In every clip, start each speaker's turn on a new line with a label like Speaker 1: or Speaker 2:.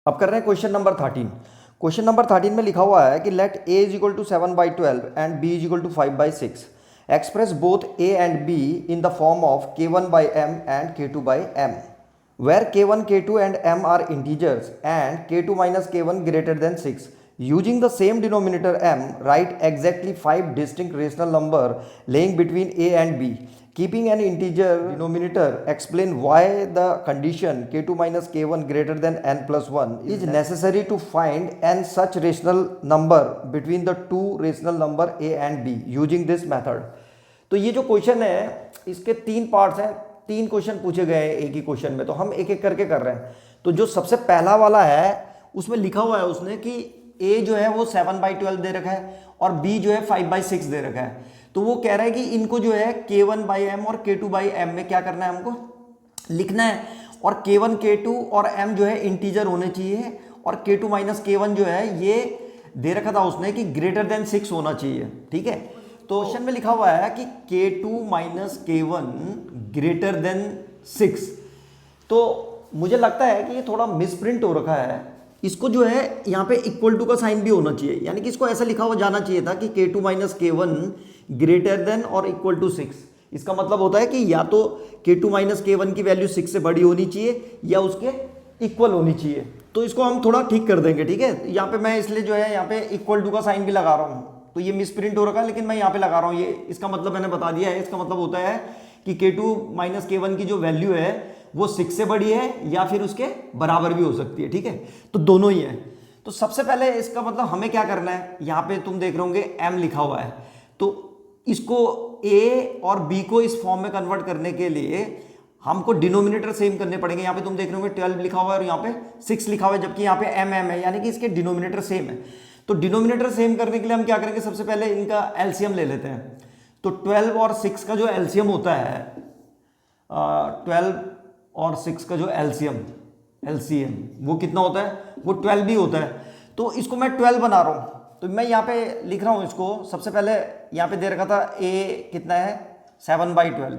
Speaker 1: अब कर रहे हैं क्वेश्चन नंबर 13। क्वेश्चन नंबर 13 में लिखा हुआ है कि let a is equal to 7/12 and b is equal to 5/6 express both a and b in the form of k1/m and k2/m where k1 k2 and m are integers and k2 minus k1 greater than 6 using the same denominator m write exactly 5 distinct rational number laying between a and b keeping an integer denominator explain why the condition k2 minus k1 greater than n plus 1 is necessary to find n such rational number between the two rational number a and b using this method। तो ये जो question है इसके तीन parts हैं, तीन question पूछे गए हैं एक ही क्वेश्चन में, तो हम एक एक करके कर रहे हैं। तो जो सबसे पहला वाला है उसमें लिखा हुआ है उसने कि a जो है वो 7/12 दे रखा है और b जो है 5/6 दे रखा है। तो वो कह रहा है कि इनको जो है k1/m और k2/m में क्या करना है, हमको लिखना है। और k1 k2 और m जो है इंटीजर होने चाहिए और k2 माइनस k1 जो है ये दे रखा था उसने कि ग्रेटर देन 6 होना चाहिए। ठीक है, तो क्वेश्चन में लिखा हुआ है कि k2 minus k1 greater then 6। तो मुझे लगता है कि ये थोड़ा मिसप्रिंट हो रखा है। इसको जो है यहाँ पे इक्वल टू का साइन भी होना चाहिए, यानी कि इसको ऐसा लिखा हुआ जाना चाहिए था कि k2 minus k1 greater than और इक्वल टू 6। इसका मतलब होता है कि या तो k2 माइनस k1 की वैल्यू 6 से बड़ी होनी चाहिए या उसके इक्वल होनी चाहिए। तो इसको हम थोड़ा ठीक कर देंगे। ठीक है, यहाँ पे मैं इसलिए जो है यहाँ पे इक्वल टू का साइन भी लगा रहा हूँ। तो ये मिसप्रिंट हो रखा है लेकिन मैं यहाँ पे लगा रहा हूँ, ये इसका मतलब मैंने बता दिया है। इसका मतलब होता है कि k2 माइनस k1 की जो वैल्यू है वो 6 से बड़ी है या फिर उसके बराबर भी हो सकती है। ठीक है, तो दोनों ही है। तो सबसे पहले इसका मतलब हमें क्या करना है, यहाँ पे तुम देख रहे होंगे m लिखा हुआ है, तो इसको a और b को इस फॉर्म में कन्वर्ट करने के लिए हमको डिनोमिनेटर सेम करने पड़ेंगे। यहाँ पे तुम देख रहे होंगे 12 लिखा हुआ है और यहाँ पे 6 लिखा हुआ है, जबकि यहाँ पे m है, यानी कि इसके डिनोमिनेटर सेम है। तो डिनोमिनेटर सेम करने के लिए हम क्या करेंगे, सबसे पहले इनका एलसीएम ले लेते हैं। तो 12 और 6 का जो एलसीएम होता है 12 और 6 का जो एलसीएम वो कितना होता है, वो 12 भी होता है। तो इसको मैं 12 बना रहा हूँ, तो मैं यहाँ पे लिख रहा हूँ इसको। सबसे पहले यहाँ पे दे रखा था a कितना है 7/12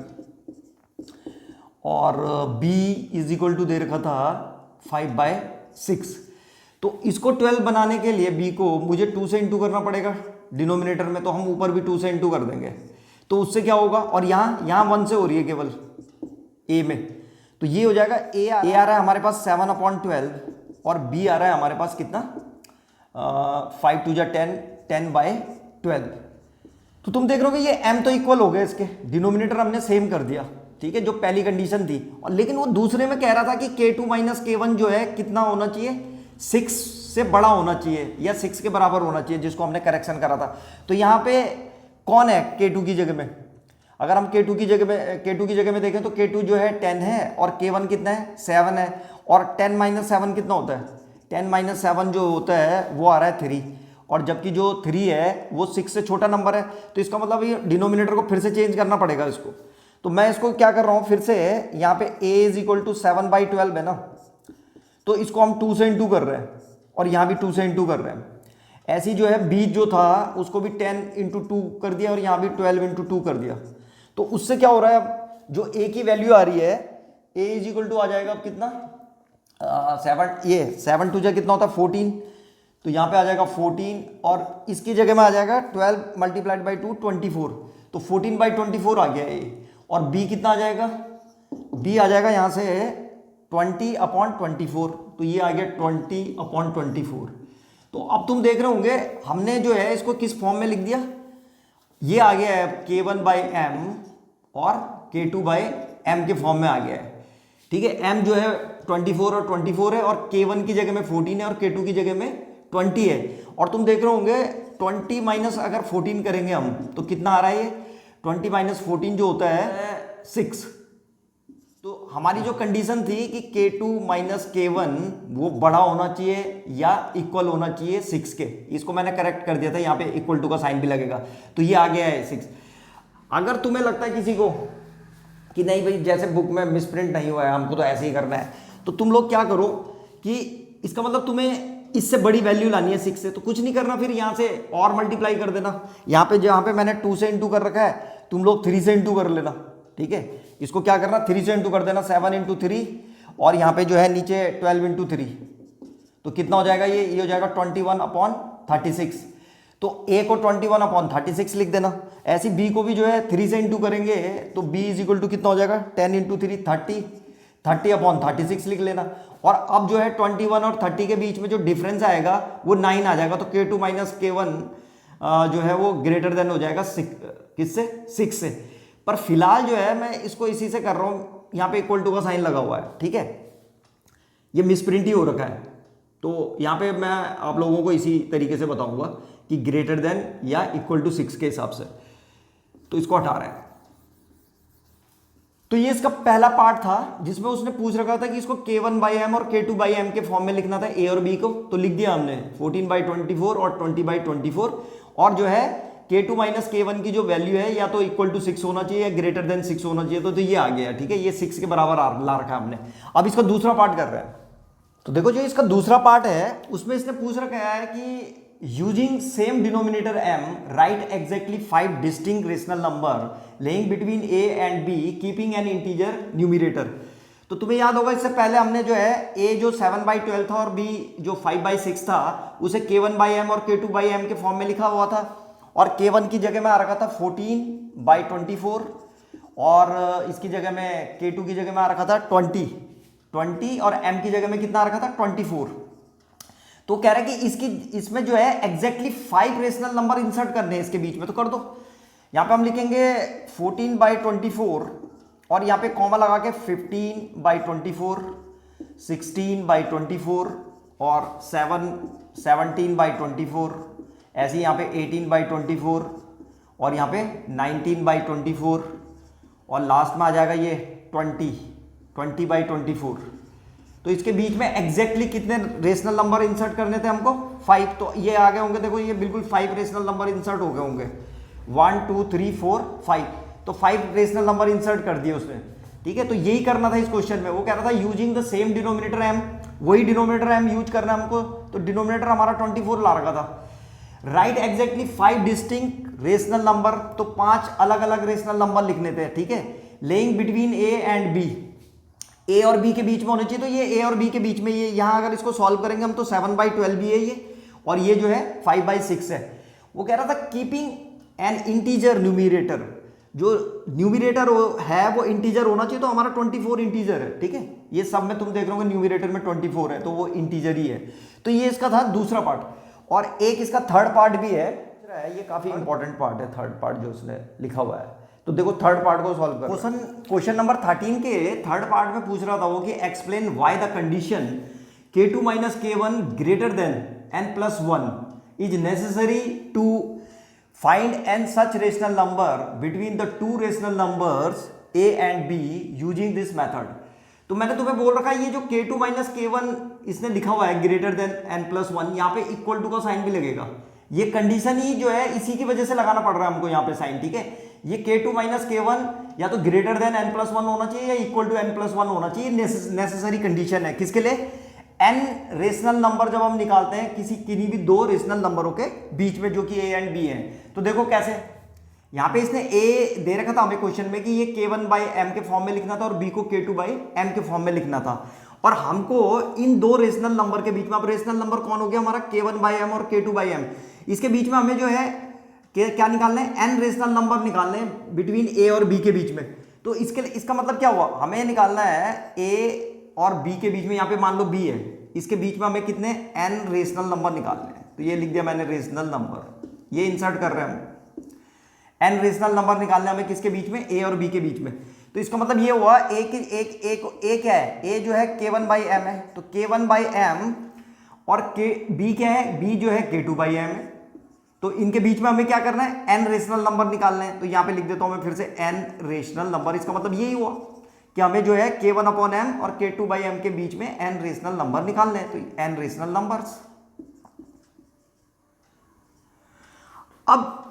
Speaker 1: और b इज इक्वल टू दे रखा था 5/6। तो इसको 12 बनाने के लिए b को मुझे 2 से इंटू करना पड़ेगा डिनोमिनेटर में, तो हम ऊपर भी 2 से इंटू कर देंगे। तो उससे क्या होगा, और यहाँ 1 से हो रही है केवल a में, तो ये हो जाएगा a आ रहा है हमारे पास 7/12 और b आ रहा है हमारे पास कितना 5 2 10 10/12। तो तुम देख रहे हो कि ये m तो इक्वल हो गए, इसके डिनोमिनेटर हमने सेम कर दिया। ठीक है, जो पहली कंडीशन थी। और लेकिन वो दूसरे में कह रहा था कि k2 माइनस k1 जो है कितना होना चाहिए, 6 से बड़ा होना चाहिए या 6 के बराबर होना चाहिए, जिसको हमने करेक्शन करा था। तो यहाँ पे कौन है k2 की जगह में, अगर हम k2 की जगह में देखें तो k2 जो है 10 है और k1 कितना है 7 है। और 10 माइनस 7 कितना होता है, 10 माइनस 7 जो होता है वो आ रहा है 3, और जबकि जो 3 है वो 6 से छोटा नंबर है। तो इसका मतलब ये डिनोमिनेटर को फिर से चेंज करना पड़ेगा इसको। तो मैं इसको क्या कर रहा हूँ फिर से, यहाँ पे a इज इक्वल टू 7/12 है ना, तो इसको हम 2 से इंटू कर रहे हैं और यहाँ भी 2 से इंटू कर रहे हैं। ऐसी जो है b जो था उसको भी 10 इंटू 2 कर दिया और यहाँ भी 12 इंटू 2 कर दिया। तो उससे क्या हो रहा है, अब जो a की वैल्यू आ रही है a इज इक्वल टू आ जाएगा अब कितना 7 2 कितना होता है 14, तो यहाँ पे आ जाएगा 14 और इसकी जगह में आ जाएगा 12 मल्टीप्लाइड बाई 2 24, तो 14/24 आ गया a। और b कितना आ जाएगा, b आ जाएगा यहाँ से 20/24, तो ये आ गया 20/24। तो अब तुम देख रहे होंगे हमने जो है इसको किस फॉर्म में लिख दिया, ये आ गया है k1/m और k2/m के फॉर्म में आ गया है। ठीक है, m जो है 24 और 24 है और k1 की जगह में 14 है और k2 की जगह में 20 है। और तुम देख रहे होंगे 20 माइनस अगर 14 करेंगे हम तो कितना आ रहा है, ये 20 माइनस 14 जो होता है 6। तो हमारी जो कंडीशन थी कि k2 माइनस k1 वो बड़ा होना चाहिए या इक्वल होना चाहिए 6 के, इसको मैंने करेक्ट कर दिया था, यहाँ पे इक्वल टू का साइन भी लगेगा, तो ये आ गया है 6। अगर तुम्हें लगता है किसी को कि नहीं भाई जैसे बुक में मिसप्रिंट नहीं हुआ है हमको तो ऐसे ही करना है, तो तुम लोग क्या करो कि इसका मतलब तुम्हें इससे बड़ी वैल्यू लानी है 6 से, तो कुछ नहीं करना, फिर यहाँ से और मल्टीप्लाई कर देना। यहाँ पे जहाँ पे मैंने 2 से इंटू कर रखा है तुम लोग 3 से इंटू कर लेना। ठीक है, इसको क्या करना 3 से इंटू कर देना 7 इंटू 3, और यहाँ पे जो है नीचे 12 इंटू 3, तो कितना हो जाएगा, ये हो जाएगा 21/36। तो a को 21/36 लिख देना। ऐसे b को भी जो है 3 से इंटू करेंगे तो b इज इक्वल टू कितना हो जाएगा, 10 × 3 30/36 लिख लेना। और अब जो है 21 और 30 के बीच में जो डिफरेंस आएगा वो 9 आ जाएगा। तो k2 - k1 जो है वो ग्रेटर देन हो जाएगा किससे, 6 से। पर फिलहाल जो है मैं इसको इसी से कर रहा हूँ, यहाँ पे इक्वल टू का साइन लगा हुआ है, ठीक है, ये मिसप्रिंट ही हो रखा है। तो यहाँ पे मैं आप लोगों को इसी तरीके से बताऊंगा कि ग्रेटर देन या इक्वल टू 6 के हिसाब से। तो इसको हटा रहे हैं। तो ये इसका पहला पार्ट था जिसमें उसने पूछ रखा था कि इसको k1/m और k2/m के फॉर्म में लिखना था a और b को। तो लिख दिया हमने 14/24 और 20/24। और जो है k2 - k1 की जो वैल्यू है या तो इक्वल टू 6 होना चाहिए या ग्रेटर देन 6 होना चाहिए। तो ये आ गया, ठीक है, ये 6 के बराबर ला रखा है हमने। अब इसका दूसरा पार्ट कर रहे हैं। तो देखो जो इसका दूसरा पार्ट है उसमें इसने पूछ रखा है कि using same denominator m right exactly 5 distinct rational number laying between a and b keeping an integer numerator. तो तुम्हें याद होगा इससे पहले हमने जो है a जो 7/12 था और b जो 5/6 था उसे k1/m और k2/m के फॉर्म में लिखा हुआ था। और k1 की जगह में आ रखा था 14/24 और इसकी जगह में k2 की जगह में आ रखा था 20 और m की जगह में कितना आ रखा था 24। तो कह रहा है कि इसमें जो है एग्जैक्टली 5 रेशनल नंबर इंसर्ट करने हैं इसके बीच में। तो कर दो, यहाँ पे हम लिखेंगे 14/24 और यहाँ पे कॉमा लगा के 15/24, 16/24 और 17/24, ऐसे यहाँ पे 18/24 और यहाँ पे 19/24 और लास्ट में आ जाएगा ये 20/24। तो इसके बीच में एग्जैक्टली कितने रेशनल नंबर इंसर्ट करने थे हमको, 5। तो ये आ गए होंगे, देखो ये बिल्कुल 5 रेशनल नंबर इंसर्ट हो गए होंगे, 1 2 3 4 5। तो 5 रेशनल नंबर इंसर्ट कर दिए उसने, ठीक है। तो यही करना था इस क्वेश्चन में। वो कह रहा था using the same denominator m, वही डिनोमिनेटर m यूज करना हमको। तो डिनोमिनेटर हमारा 24 ला रखा था। Right exactly 5 distinct rational number, तो 5 अलग अलग रेशनल नंबर लिखने थे, ठीक है, laying between a and b, a और b के बीच में होने चाहिए। तो ये a और b के बीच में, ये यहां अगर इसको सॉल्व करेंगे हम तो 7/12 भी है ये, और ये जो है 5/6 है। वो कह रहा था कीपिंग एन इंटीजर न्यूमिरेटर, जो न्यूमिरेटर है वो इंटीजर होना चाहिए। तो हमारा 24 इंटीजर है, ठीक है, ये सब में तुम देख रहे होगे न्यूमिरेटर में 24 है, तो वो इंटीजर ही है। तो ये इसका था दूसरा पार्ट। और एक इसका थर्ड पार्ट भी है, ये काफी इंपॉर्टेंट पार्ट है, थर्ड पार्ट जो उसने लिखा हुआ है। तो देखो थर्ड पार्ट को सॉल्व कर। क्वेश्चन नंबर 13 के थर्ड पार्ट में पूछ रहा था वो कि explain why the condition k2 - k1 greater than n+1 is necessary to find n such rational number between the two rational numbers a and b using this method. तो मैंने तुम्हें बोल रखा है ये जो k2 - k1 इसने लिखा हुआ है ग्रेटर देन n+1, यहाँ पे इक्वल टू का साइन भी लगेगा। ये कंडीशन ही जो है इसी की वजह से लगाना पड़ रहा है हमको यहाँ पे साइन, ठीक है। ये k2 - k1 या तो ग्रेटर देन n+1 होना चाहिए या इक्वल टू n+1 होना चाहिए, नेसेसरी कंडीशन है। किसके लिए, n रेशनल नंबर जब हम निकालते हैं किन्हीं भी दो रेशनल नंबरों के बीच में जो कि a एंड b है। तो देखो कैसे, यहाँ पे इसने a दे रखा था हमें क्वेश्चन में कि ये k1/m के फॉर्म में लिखना था और b को k2/m के फॉर्म में लिखना था। और हमको इन दो रेशनल नंबर के बीच में, अब रेशनल नंबर कौन हो गया हमारा, k1/m और k2/m, इसके बीच में हमें जो है क्या निकालना है, n रेशनल नंबर निकालने हैं बिटवीन a और b के बीच में। तो इसका मतलब क्या हुआ, हमें निकालना है a और b के बीच में, यहाँ पे मान लो b है, इसके बीच में हमें कितने n रेशनल नंबर निकालने हैं। तो ये लिख दिया मैंने रेशनल नंबर, ये इंसर्ट कर रहे हैं हम, n रेशनल नंबर निकालने हमें किसके बीच में, a और b के बीच में। तो इसका मतलब ये हुआ a क्या है, a जो है k1/m है, तो k1/m और b क्या है, b जो है k2/m है। तो इनके बीच में हमें क्या करना है, n रेशनल नंबर निकालना है। तो यहाँ पे लिख देता हूं मैं फिर से n रेशनल नंबर। इसका मतलब यही हुआ कि हमें जो है k1/m और k2/m के बीच में n रेशनल नंबर निकालने हैं। तो n रेशनल नंबर्स। अब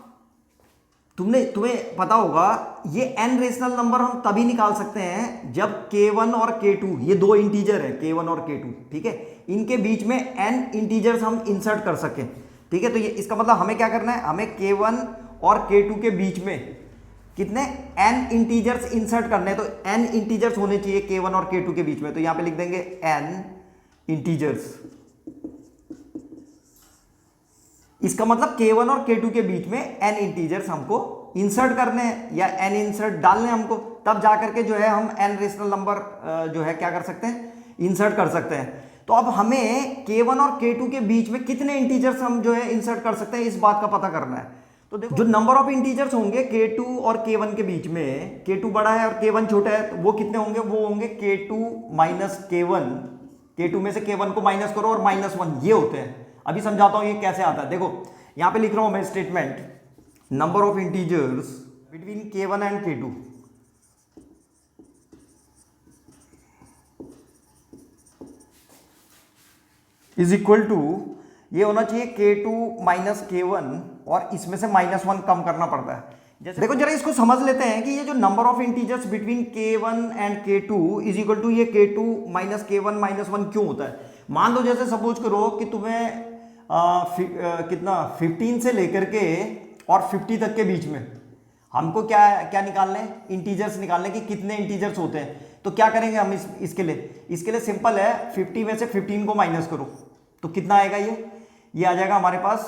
Speaker 1: तुम्हें पता होगा ये n रेशनल नंबर हम तभी निकाल सकते हैं जब k1 और k2 ये दो इंटीजर है, k1 और k2, ठीक है, इनके बीच में n इंटीजर्स हम इंसर्ट कर सकें, ठीक है। तो ये इसका मतलब हमें क्या करना है, हमें k1 और k2 के बीच में कितने n इंटीजर्स इंसर्ट करने हैं। तो n इंटीजर्स होने चाहिए k1 और k2 के बीच में। तो यहां पे लिख देंगे n इंटीजर्स, इसका मतलब K1 और K2 के बीच में n इंटीजर्स हमको इंसर्ट करने हैं या n इंसर्ट डालने हैं हमको, तब जाकर के जो है हम n रेशनल नंबर जो है क्या कर सकते हैं, इंसर्ट कर सकते हैं। तो अब हमें K1 और K2 के बीच में कितने इंटीजर्स हम जो है इंसर्ट कर सकते हैं, इस बात का पता करना है। तो देखो जो नंबर ऑफ इंटीजर्स होंगे K2 और K1 के बीच में, K2 बड़ा है और K1 छोटा है, तो वो कितने होंगे, वो होंगे K2 माइनस K1। K2 में से K1 को माइनस करो और -1, ये होते हैं। अभी समझाता हूं ये कैसे आता है। देखो यहां पे लिख रहा हूं मैं statement, number of integers between K1 and K2 is equal to, ये होना चाहिए K2 माइनस K1 और इसमें से -1 कम करना पड़ता है। जैसे देखो जरा इसको समझ लेते हैं कि ये जो number of integers between K1 and K2 is equal to ये K2 माइनस K1 -1 क्यों होता है। मान लो जैसे सपोज करो कि तुम्हें कितना 15 से लेकर के और 50 तक के बीच में हमको क्या क्या निकालने, इंटीजर्स निकालने कि कितने इंटीजर्स होते हैं। तो क्या करेंगे हम इसके लिए सिंपल है, 50 में से 15 को माइनस करो तो कितना आएगा, ये आ जाएगा हमारे पास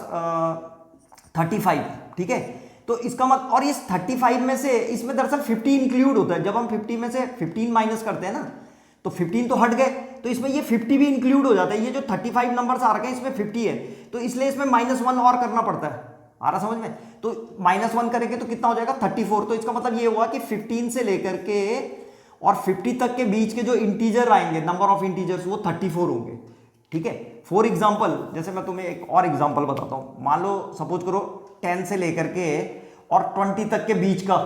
Speaker 1: 35, ठीक है। तो इसका मतलब, और इस 35 में से इसमें दरअसल 50 इंक्लूड होता है। जब हम 50 में से 15 माइनस करते हैं ना, तो 15 तो हट गए, तो इसमें ये 50 भी इंक्लूड हो जाता है। ये जो 35 नंबर्स आ रखे हैं इसमें 50 है, तो इसलिए इसमें -1 और करना पड़ता है। आ रहा समझ में। तो -1 करेंगे तो कितना हो जाएगा 34। तो इसका मतलब ये हुआ कि 15 से लेकर के और 50 तक के बीच के जो इंटीजर आएंगे, नंबर ऑफ इंटीजर्स, वो 34 होंगे, ठीक है। फॉर एग्जाम्पल, जैसे मैं तुम्हें एक और एग्जाम्पल बताता हूं। मान लो सपोज करो 10 से लेकर के और 20 तक के बीच का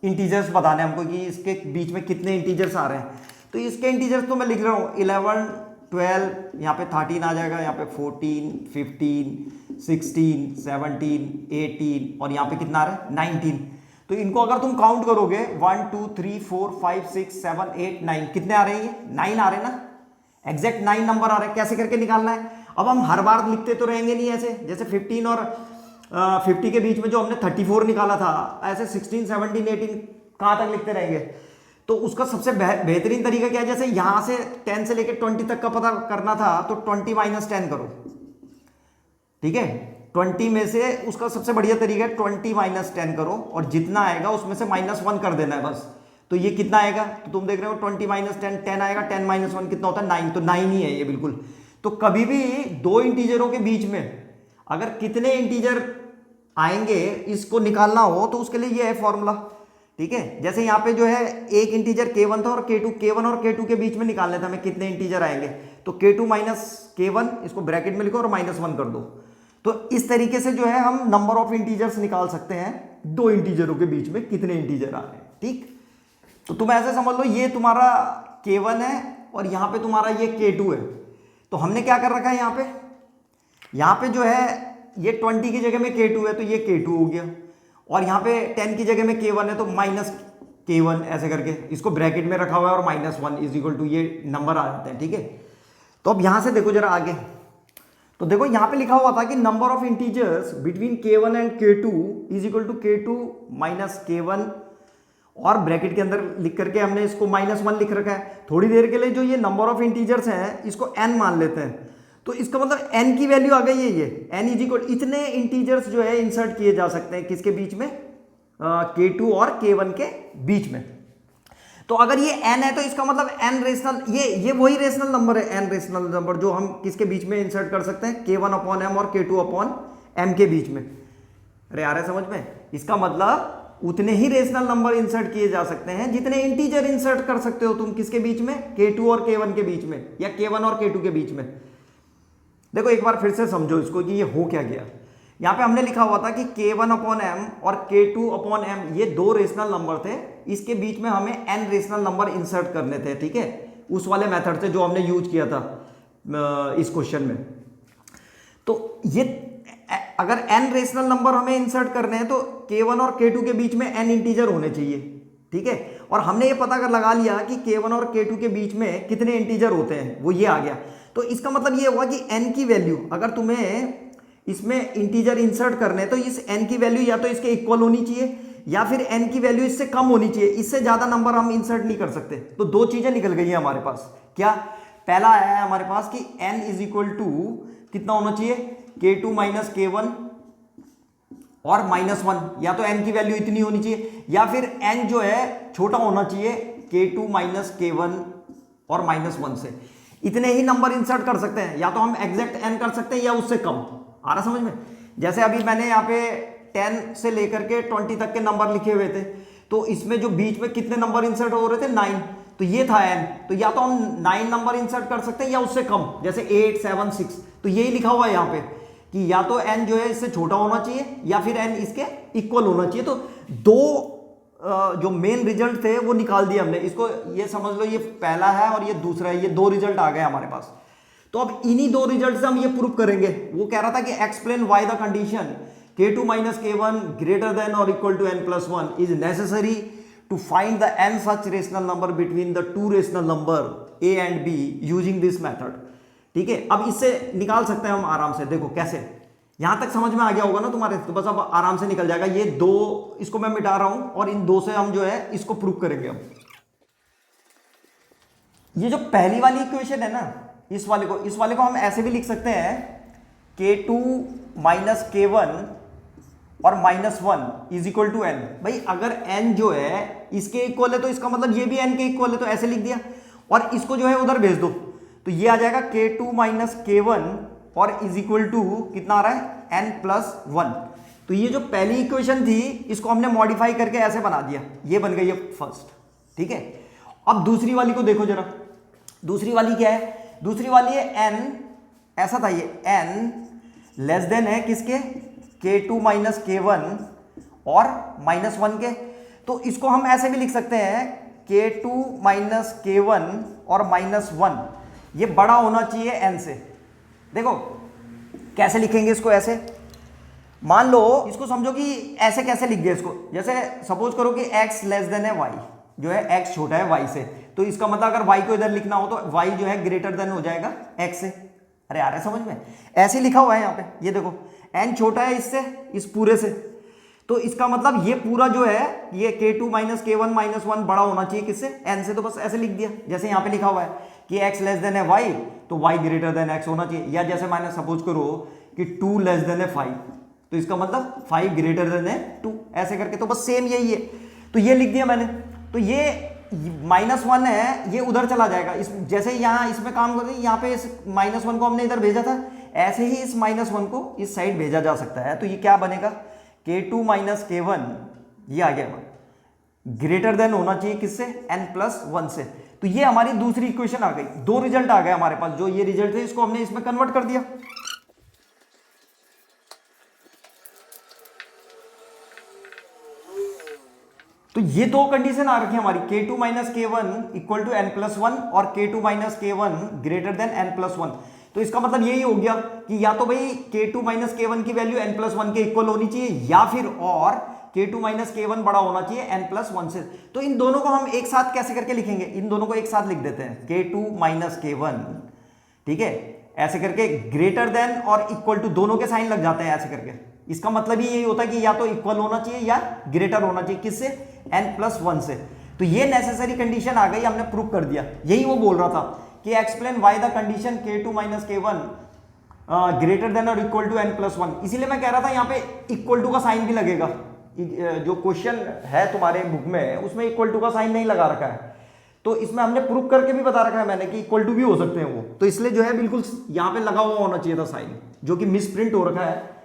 Speaker 1: इंटीजर्स बताने हमको कि इसके बीच में कितने इंटीजर्स आ रहे हैं। तो इसके इंटीजर्स तो मैं लिख रहा हूं 11, 12, यहाँ पे 13 आ जाएगा, यहाँ पे 14, 15, 16, 17, 18 और यहाँ पे कितना आ रहा है 19। तो इनको अगर तुम काउंट करोगे 1 2 3 4 5 6 7 8 9, कितने आ रहे हैं, ये 9 आ रहे हैं ना, एग्जैक्ट 9 नंबर आ रहे हैं। कैसे करके निकालना है, अब हम हर बार लिखते तो रहेंगे नहीं ऐसे, जैसे 15 और 50 के बीच में जो हमने 34 निकाला था, ऐसे 16, 17, 18 कहाँ तक लिखते रहेंगे। तो उसका सबसे बेहतरीन तरीका क्या है, जैसे यहां से 10 से लेकर 20 तक का पता करना था, तो 20 माइनस 10 करो, ठीक है। 20 में से उसका सबसे बढ़िया तरीका है 20 माइनस 10 करो, और जितना आएगा उसमें से -1 कर देना है बस। तो ये कितना आएगा, तो तुम देख रहे हो 20 माइनस 10, 10 आएगा, 10 माइनस 1 कितना होता है 9, तो 9 ही है ये बिल्कुल। तो कभी भी दो इंटीजरों के बीच में अगर कितने इंटीजर आएंगे इसको निकालना हो, तो उसके लिए ये है फॉर्मूला, ठीक है। जैसे यहाँ पे जो है एक इंटीजर K1 था और K1 और K2 के बीच में निकालने था हमें कितने इंटीजर आएंगे, तो K2 माइनस K1 इसको ब्रैकेट में लिखो और -1 कर दो। तो इस तरीके से जो है हम नंबर ऑफ इंटीजर्स निकाल सकते हैं, दो इंटीजरों के बीच में कितने इंटीजर आ रहे हैं, ठीक। तो तुम ऐसे समझ लो ये तुम्हारा K1 है और यहाँ पे तुम्हारा ये K2 है। तो हमने क्या कर रखा है यहाँ पे जो है ये 20 की जगह में K2 है, तो ये K2 हो गया, और यहाँ पे 10 की जगह में K1 है, तो -K1 ऐसे करके इसको ब्रैकेट में रखा हुआ है, और -1 इज इक्वल टू ये नंबर आ जाते हैं, ठीक है। तो अब यहाँ से देखो जरा आगे, तो देखो यहाँ पे लिखा हुआ था कि number of integers between K1 and K2 is equal to K2 minus K1, और ब्रैकेट के अंदर लिख करके हमने इसको -1 लिख रखा है। थोड़ी देर के लिए जो ये नंबर ऑफ इंटीजर्स हैं इसको n मान लेते हैं, तो इसका मतलब n की वैल्यू आ गई है, ये n इज इक्वल इतने इंटीजर्स जो है इंसर्ट किए जा सकते हैं किसके बीच में, K2 और K1 के बीच में। तो अगर ये n है तो इसका मतलब n रेशनल, ये वही रेशनल नंबर है, n रेशनल नंबर जो हम किसके बीच में इंसर्ट कर सकते हैं, K1 अपॉन m और K2 अपॉन m के बीच में। अरे आ रहा है समझ में, इसका मतलब उतने ही रेशनल नंबर इंसर्ट किए जा सकते हैं जितने इंटीजर इंसर्ट कर सकते हो तुम किसके बीच में, K2 और K1 के बीच में, या K1 और K2 के बीच में। देखो एक बार फिर से समझो इसको कि ये हो क्या गया। यहाँ पे हमने लिखा हुआ था कि K1 अपॉन m और K2 अपॉन m ये दो रेशनल नंबर थे, इसके बीच में हमें n रेशनल नंबर इंसर्ट करने थे, ठीक है, उस वाले मेथड से जो हमने यूज किया था इस क्वेश्चन में। तो ये अगर n रेशनल नंबर हमें इंसर्ट करने हैं तो K1 और K2 के बीच में n इंटीजर होने चाहिए, ठीक है। और हमने ये पता कर लगा लिया कि K1 और K2 के बीच में कितने इंटीजर होते हैं, वो ये आ गया। तो इसका मतलब ये हुआ कि n की वैल्यू, अगर तुम्हें इसमें इंटीजर इंसर्ट करने हैं तो इस n की वैल्यू या तो इसके इक्वल होनी चाहिए या फिर n की वैल्यू इससे कम होनी चाहिए, इससे ज्यादा नंबर हम इंसर्ट नहीं कर सकते। तो दो चीजें निकल गई हैं हमारे पास। क्या, पहला आया है हमारे पास कि n इज इक्वल टू कितना होना चाहिए, K2 माइनस K1 और -1, या तो n की वैल्यू इतनी होनी चाहिए या फिर n जो है छोटा होना चाहिए k2 माइनस k1 और -1 से। इतने ही नंबर इंसर्ट कर सकते हैं, या तो हम एग्जैक्ट n कर सकते हैं या उससे कम। आ रहा समझ में? जैसे अभी मैंने यहाँ पे 10 से लेकर के 20 तक के नंबर लिखे हुए थे, तो इसमें जो बीच में कितने नंबर इंसर्ट हो रहे थे 9, तो ये था n, तो या तो हम 9 नंबर इंसर्ट कर सकते हैं या उससे कम, जैसे 8 7 6। तो यही लिखा हुआ है यहाँ पे कि या तो n जो है इससे छोटा होना चाहिए या फिर n इसके इक्वल होना चाहिए। तो दो जो मेन रिजल्ट थे वो निकाल दिए हमने। इसको ये समझ लो, ये पहला है और ये दूसरा है, ये दो रिजल्ट आ गए हमारे पास। तो अब इन्हीं दो रिजल्ट से हम ये प्रूव करेंगे। वो कह रहा था कि explain why the condition k2 minus k1 greater than और equal to n+1 is necessary to find the n such rational number between the two rational number a and b using this method. ठीक है, अब इससे निकाल सकते हैं हम आराम से। देखो कैसे, यहां तक समझ में आ गया होगा ना तुम्हारे, तो बस अब आराम से निकल जाएगा। ये दो, इसको मैं मिटा रहा हूं और इन दो से हम जो है इसको प्रूव करेंगे। अब ये जो पहली वाली इक्वेशन है ना, इस वाले को हम ऐसे भी लिख सकते हैं k2 माइनस k1 और -1 इज इक्वल टू n। भाई अगर n जो है इसके इक्वल है तो इसका मतलब ये भी n के इक्वल है, तो ऐसे लिख दिया और इसको जो है उधर भेज दो, तो ये आ जाएगा k2 माइनस k1 और इज इक्वल टू कितना आ रहा है n+1। तो ये जो पहली इक्वेशन थी इसको हमने मॉडिफाई करके ऐसे बना दिया, ये बन गई है फर्स्ट। ठीक है, अब दूसरी वाली को देखो जरा। दूसरी वाली क्या है? दूसरी वाली है n, ऐसा था ये n लेस देन है किसके, k2 माइनस k1 और -1 के। तो इसको हम ऐसे भी लिख सकते हैं k2 माइनस k1 और -1 ये बड़ा होना चाहिए n से। देखो कैसे लिखेंगे इसको, ऐसे मान लो, इसको समझो कि ऐसे कैसे लिख दिया इसको। जैसे सपोज करो कि x लेस देन है y, जो है x छोटा है y से, तो इसका मतलब अगर y को इधर लिखना हो तो y जो है ग्रेटर देन हो जाएगा x से। अरे आ रहा है समझ में? ऐसे लिखा हुआ है यहाँ पे, ये देखो n छोटा है इससे, इस पूरे से, तो इसका मतलब ये पूरा जो है ये k2 माइनस k1 -1 बड़ा होना चाहिए किससे, n से। तो बस ऐसे लिख दिया, जैसे यहाँ पे लिखा हुआ है कि x लेस देन है y तो y ग्रेटर देन x होना चाहिए। या जैसे मैंने सपोज करो कि 2 लेस देन है 5 तो इसका मतलब 5 ग्रेटर देन है 2, ऐसे करके। तो बस सेम यही है, तो ये लिख दिया मैंने। तो ये -1 है, ये उधर चला जाएगा। इस जैसे यहाँ इसमें काम कर रही है, यहाँ पे इस -1 को हमने इधर भेजा था, ऐसे ही इस -1 को इस साइड भेजा जा सकता है। तो ये क्या बनेगा, k2 माइनस k1 ये आ गया ग्रेटर देन होना चाहिए किससे, n+1 से। तो ये हमारी दूसरी इक्वेशन आ गई। दो रिजल्ट आ गए हमारे पास, जो ये रिजल्ट थे इसको हमने इसमें कन्वर्ट कर दिया। तो ये दो कंडीशन आ रखी है हमारी, k2 minus k1 equal to n+1 और k2 minus k1 greater than n+1। तो इसका मतलब यही हो गया कि या तो भाई k2 माइनस k1 की वैल्यू n+1 के इक्वल होनी चाहिए, या फिर और k2 माइनस k1 बड़ा होना चाहिए n+1 से। तो इन दोनों को हम एक साथ कैसे करके लिखेंगे, इन दोनों को एक साथ लिख देते हैं, k2 माइनस k1, ठीक है, ऐसे करके ग्रेटर देन और इक्वल टू दोनों के साइन लग जाते हैं ऐसे करके। इसका मतलब ही यही होता है कि या तो इक्वल होना चाहिए या ग्रेटर होना चाहिए किससे, n+1 से। तो ये नेसेसरी कंडीशन आ गई, हमने प्रूव कर दिया। यही वो बोल रहा था कि explain why the condition k2 minus k1 greater than और इक्वल टू n+1। इसीलिए मैं कह रहा था यहाँ पे इक्वल टू का साइन भी लगेगा। जो क्वेश्चन है तुम्हारे बुक में उसमें इक्वल टू का साइन नहीं लगा रखा है, तो इसमें हमने प्रूव करके भी बता रखा है मैंने कि इक्वल टू भी हो सकते हैं वो। तो इसलिए जो है बिल्कुल यहाँ पे लगा हुआ होना चाहिए था साइन, जो कि मिस प्रिंट हो रखा है,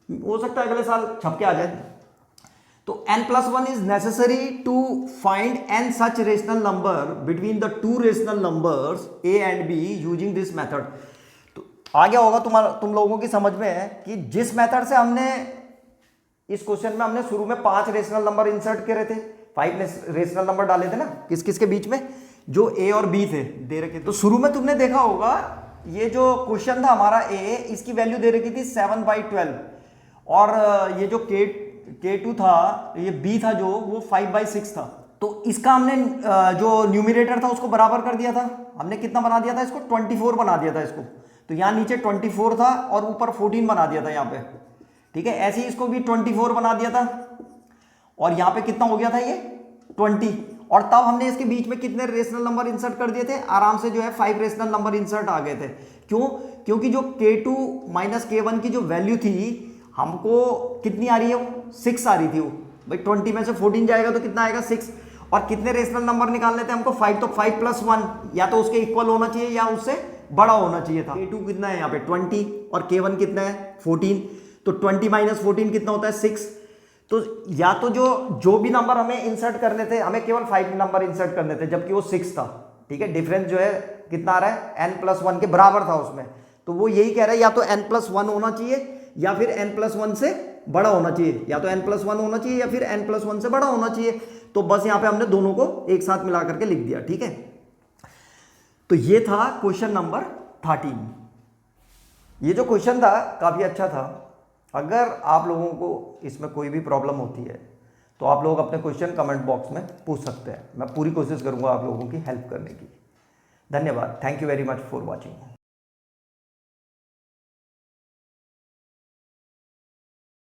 Speaker 1: हो सकता है अगले साल छप के आ जाए। तो n+1 is necessary to find n such rational number between the two rational numbers a and b using this method. तो आ गया होगा तुम लोगों की समझ में है कि जिस मेथड से हमने इस क्वेश्चन में हमने शुरू में 5 रेशनल नंबर इंसर्ट करे थे, 5 रेशनल नंबर डाले थे ना किस किस के बीच में, जो a और b थे दे रखे। तो शुरू में तुमने देखा होगा ये जो क्वेश्चन था हमारा a, इसकी वैल्यू दे रखी थी 7/12 और ये जो k2 था, ये b था जो वो 5/6 था। तो इसका हमने जो न्यूमरेटर था उसको बराबर कर दिया था। हमने कितना बना दिया था इसको, 24 बना दिया था इसको। तो यहाँ नीचे 24 था और ऊपर 14 बना दिया था यहाँ पे, ठीक है। ऐसे ही इसको भी 24 बना दिया था और यहाँ पे कितना हो गया था ये 20। और तब हमने इसके बीच में कितने रेशनल नंबर इंसर्ट कर दिए थे, आराम से जो है 5 रेशनल नंबर इंसर्ट आ गए थे। क्यों? क्योंकि जो k2 माइनस k1 की जो वैल्यू थी हमको कितनी आ रही है वो 6 आ रही थी वो, भाई 20 में से 14 जाएगा तो कितना आएगा 6। और कितने रेशनल नंबर निकालने थे हमको 5, तो 5 + 1 या तो उसके इक्वल होना चाहिए या उससे बड़ा होना चाहिए था। K2 कितना है यहाँ पे 20 और K1 कितना है 14, तो 20 - 14 कितना होता है 6। तो या तो जो भी नंबर हमें इंसर्ट करने थे, हमें केवल 5 नंबर इंसर्ट करने थे जबकि वो 6 था, ठीक है। डिफरेंस जो है कितना आ रहा है n+1 के बराबर था उसमें, तो वो यही कह रहा है या तो n+1 होना चाहिए या फिर n+1 से बड़ा होना चाहिए, या तो n+1 होना चाहिए या फिर n+1 से बड़ा होना चाहिए। तो बस यहां पे हमने दोनों को एक साथ मिला करके लिख दिया, ठीक है। तो ये था क्वेश्चन नंबर 13। ये जो क्वेश्चन था काफी अच्छा था। अगर आप लोगों को इसमें कोई भी प्रॉब्लम होती है तो आप लोग अपने क्वेश्चन कमेंट बॉक्स में पूछ सकते हैं, मैं पूरी कोशिश करूंगा आप लोगों की हेल्प करने की। धन्यवाद, thank you very much for watching.